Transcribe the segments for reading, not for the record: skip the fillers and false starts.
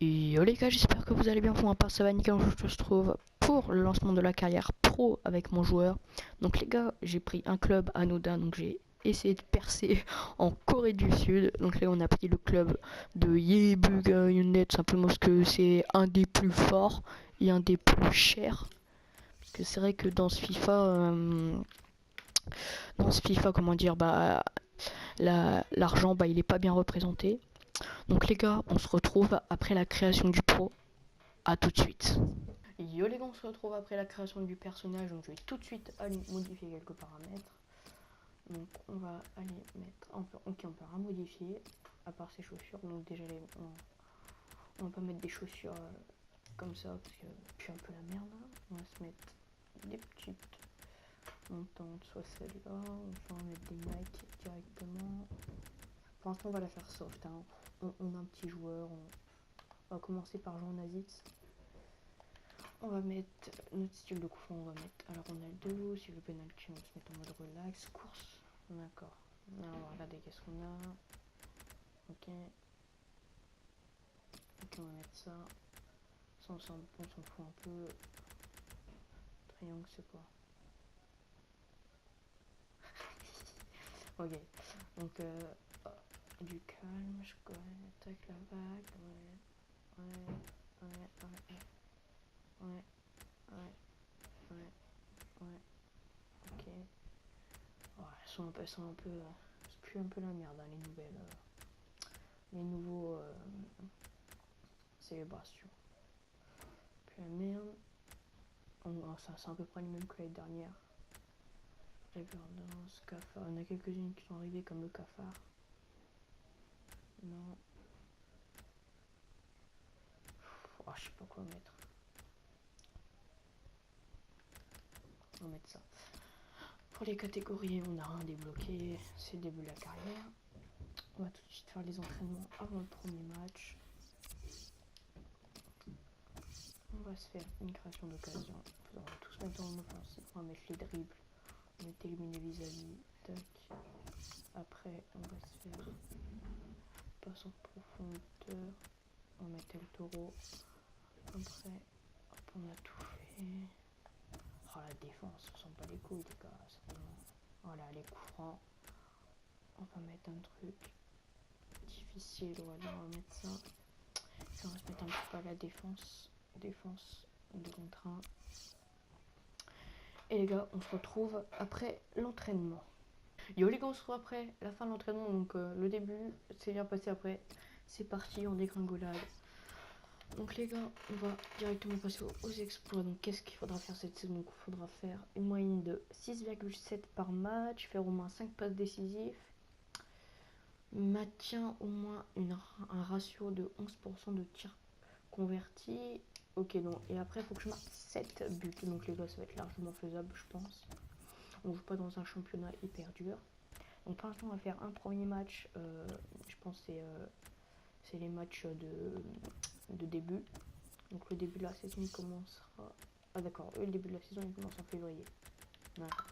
Yo les gars, j'espère que vous allez bien. Pour ma part, ça va nickel. Je se trouve pour le lancement de la carrière pro avec mon joueur. Donc les gars, j'ai pris un club anodin, donc j'ai essayé de percer en Corée du Sud. Donc là, on a pris le club de Yebuga United, simplement parce que c'est un des plus forts et un des plus chers. Parce que c'est vrai que dans ce FIFA, comment dire, l'argent, il est pas bien représenté. Donc les gars, on se retrouve après la création du pro. A tout de suite. Yo les gars, on se retrouve après la création du personnage. Donc je vais tout de suite aller modifier quelques paramètres. Donc on va aller mettre, on peut rien modifier à part ses chaussures. Donc déjà on va pas mettre des chaussures comme ça parce que puis un peu la merde. On va se mettre des petites montantes, soit celle-là. On va mettre des Nike directement. Pour l'instant on va la faire soft. Hein. On a un petit joueur. On va commencer par Jean Nazitz. On va mettre notre style de coup franc, on va mettre. Alors on a le dos, si le penalty, on va se mettre en mode relax, course. D'accord. Alors on va regarder qu'est-ce qu'on a. Ok. Ok, on va mettre ça. Ça on s'en fout un peu. Triangle c'est quoi? Ok. Donc du calme, je connais. Tac la vague. Ouais. Ok. Ouais, elles sont un peu. C'est plus un peu la merde, hein, les nouvelles. Les nouveaux célébrations. Puis la merde. Ça c'est à peu près les mêmes que l'année dernière. Riverdance, cafard. Il y en a quelques-unes qui sont arrivées comme le cafard. Non. Oh, je sais pas quoi mettre. On va mettre ça. Pour les catégories, on a rien débloqué. C'est le début de la carrière. On va tout de suite faire les entraînements avant le premier match. On va se faire une création d'occasion. On va tous mettre en offensive. On va mettre les dribbles. On va éliminer vis-à-vis. Tac. Après, on va se faire passe en profondeur. On va mettre le taureau. Après, hop, on a tout fait. Oh, la défense, on sent pas les couilles, les gars. Voilà, les coups francs. On va mettre un truc difficile. Voilà, on va mettre ça. Et on va se mettre un petit peu à la défense. Défense 2 contre 1. Et les gars, on se retrouve après l'entraînement. Yo les gars, on se retrouve après la fin de l'entraînement. Donc le début, c'est bien passé. Après, c'est parti en dégringolade. Donc les gars, on va directement passer aux exploits. Donc qu'est-ce qu'il faudra faire cette saison? Donc il faudra faire une moyenne de 6,7 par match, faire au moins 5 passes décisives, maintien au moins un ratio de 11% de tirs convertis. Ok, donc et après il faut que je marque 7 buts. Donc les gars, ça va être largement faisable, je pense. On joue pas dans un championnat hyper dur. Donc pour l'instant, on va faire un premier match. Je pense que c'est les matchs de début. Donc le début de la saison il commencera. Ah d'accord, le début de la saison il commence en février. D'accord.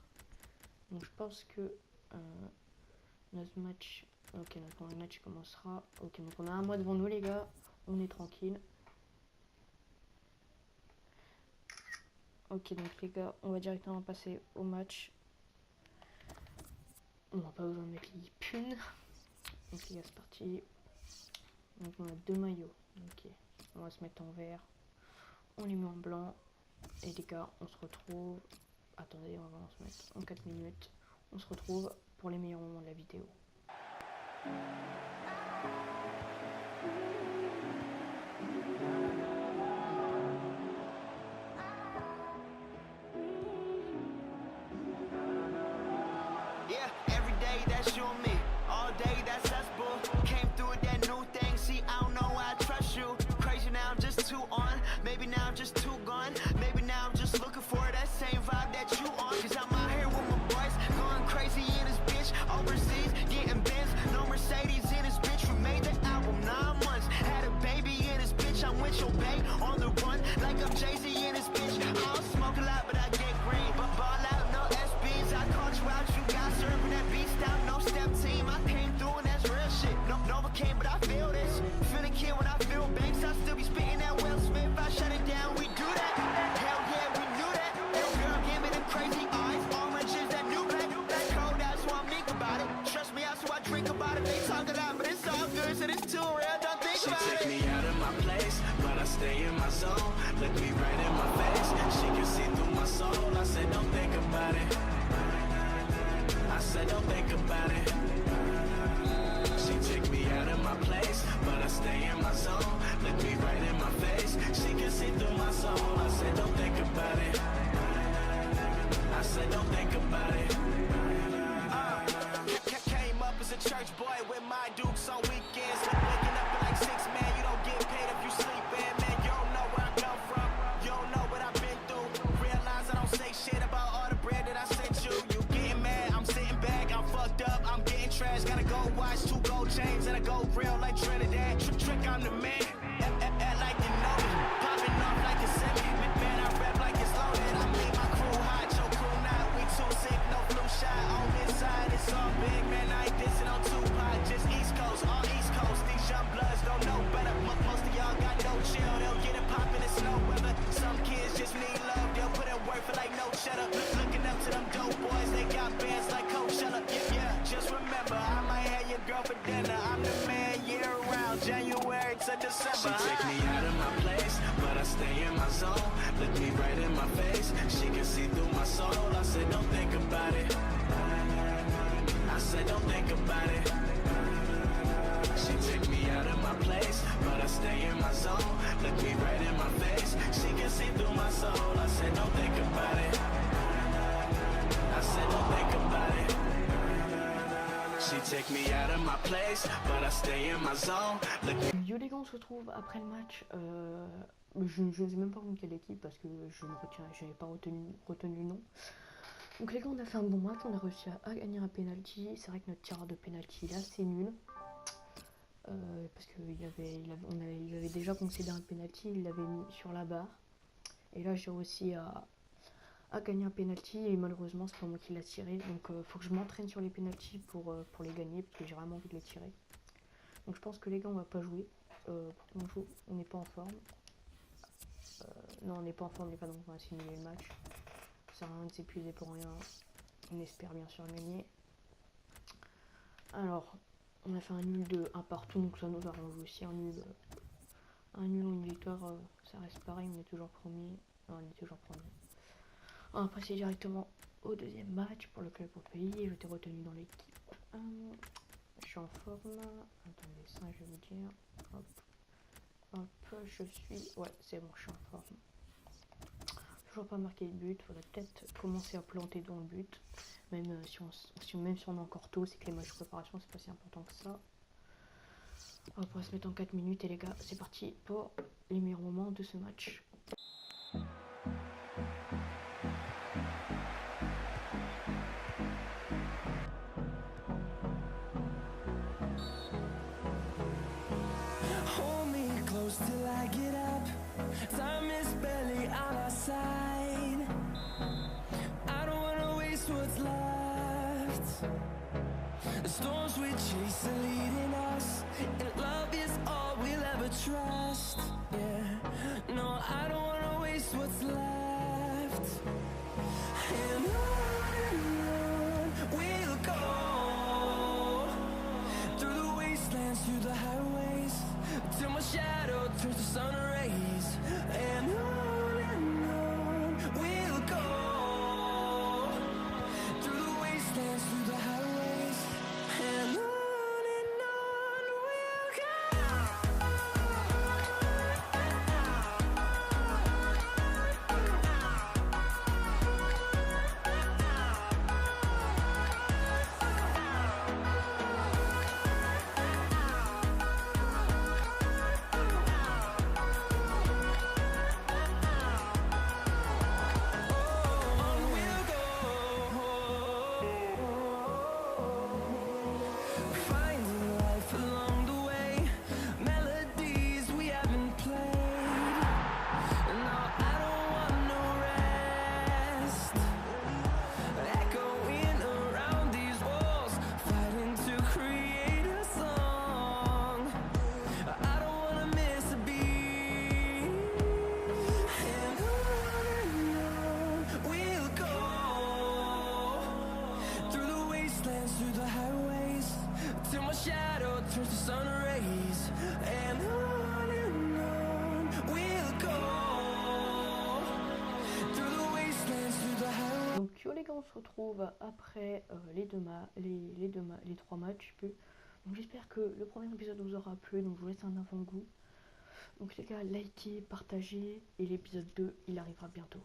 Donc je pense que notre match. Ok, notre match commencera. Ok, donc on a un mois devant nous les gars. On est tranquille. Ok, donc les gars, on va directement passer au match. On n'a pas besoin de mettre les punes. Donc les gars, c'est parti. Donc on a 2 maillots. Ok, on va se mettre en vert. On les met en blanc. Et les gars, on se retrouve. Attendez, on va se mettre en 4 minutes. On se retrouve pour les meilleurs moments de la vidéo. Yeah, every day that's you and me. All day that's us, boo. Came through with that new thing. See, I don't know why I trust you. Crazy now, I'm just too on. Maybe now I'm just too gone. Maybe now I'm just looking for that same vibe that you on. Cause I'm out here with my boys, going crazy in this bitch. Overseas, getting Benz, no Mercedes in this bitch. We made the album 9 months. Had a baby in this bitch. I'm with your bae on the run, like I'm Jay-Z in this bitch. I don't smoke a lot, but I get green. But ball out, no SBs. I caught you out, you got serving that beat style, no step team. I came through and that's real shit. No Nova came, but I feel this. Finna kid when I feel banks, I still be stay in my zone. Look me right in my face, she can see through my soul. I said don't think about it, I said don't think about it. She took me out of my place, but I stay in my zone. Look me right in my face, she can see through my soul. I said don't think about it, I said don't think about it. Came up as a church boy with my dukes on weekends. Waking up at like 6, man, you don't get paid if you sleeping. Man, you don't know where I come from, you don't know what I've been through. Realize I don't say shit about all the bread that I sent you. You getting mad, I'm sitting back, I'm fucked up, I'm getting trash. Gotta go watch 2 gold chains and I go real like Trinidad. Trick, I'm the man, act like you know me. Popping off like a semi, man, I rap like it's loaded. I mean my crew hot, your crew not. We too sick, no flu shot. On this side, it's all big, man, I ain't dissing on Tupac. Just East Coast, all East Coast. These young bloods don't know better. Most of y'all got no chill, they'll get it poppin' in snow weather. Some kids just need love, they'll put in work for like no cheddar. Looking up to them dope boys, they got bands like Coachella. Yeah, just remember, I might have your girl for dinner. I'm the man year round, January to December. She take me out of my place, but I stay in my zone. Look me right in my face, she can see through my soul. I said don't think about it, I said don't think about it. She took me out of my place, but I stay in my zone. Look me right in my face, she can see through my soul. I said don't think about it, I said don't think about it. She take me out of my place, but I stay in my zone. Yo les gars, on se retrouve après le match. Je ne sais même pas contre quelle équipe parce que je n'avais pas retenu le nom. Donc les gars, on a fait un bon match, on a réussi à gagner un penalty. C'est vrai que notre tireur de penalty là c'est nul. Parce qu'il avait déjà concédé un penalty, il l'avait mis sur la barre. Et là j'ai réussi à gagner un penalty et malheureusement c'est pas moi qui l'a tiré. Donc faut que je m'entraîne sur les penalties pour les gagner parce que j'ai vraiment envie de les tirer. Donc je pense que les gars on va pas jouer. On n'est pas en forme. Non on n'est pas en forme les gars, donc on va simuler le match. Ça sert à rien de s'épuiser pour rien. On espère bien sûr gagner. Alors on a fait un nul de 1 partout, donc ça nous arrange aussi. Un nul ou une victoire, ça reste pareil, on est toujours premier. Non, on est toujours premier. On va passer directement au deuxième match pour le club au pays. Je t'ai retenu dans l'équipe. Je suis en forme. Attendez, ça je vais vous dire. Hop, je suis. Ouais, c'est bon, je suis en forme. Toujours pas marqué de but. Faudrait peut-être commencer à planter dans le but. Même si on est encore tôt, c'est que les matchs de préparation c'est pas si important que ça. On va se mettre en 4 minutes et les gars, c'est parti pour les meilleurs moments de ce match. Hold me close till I get up. Time is barely on our side. I don't wanna waste what's left. The storms we chase are leading us, and love is all we'll ever trust. Yeah, no, I don't wanna waste what's left. And on we'll go, through the wastelands, through the highways, till my shadow turns to sun rays. And on we'll go, through the wastelands, through the highways, and on we'll go. Finding life along the way, melodies we haven't played. No, I don't want no rest. Echoing around these walls, fighting to create a song. I don't wanna miss a beat. And on we'll go, through the wastelands, through the highways, till my shadow turns to sun rays. And on we'll les gars, on se retrouve après les 3 matchs. Donc j'espère que le premier épisode vous aura plu, donc je vous laisse un avant-goût. Donc les gars, likez, partagez, et l'épisode 2, il arrivera bientôt.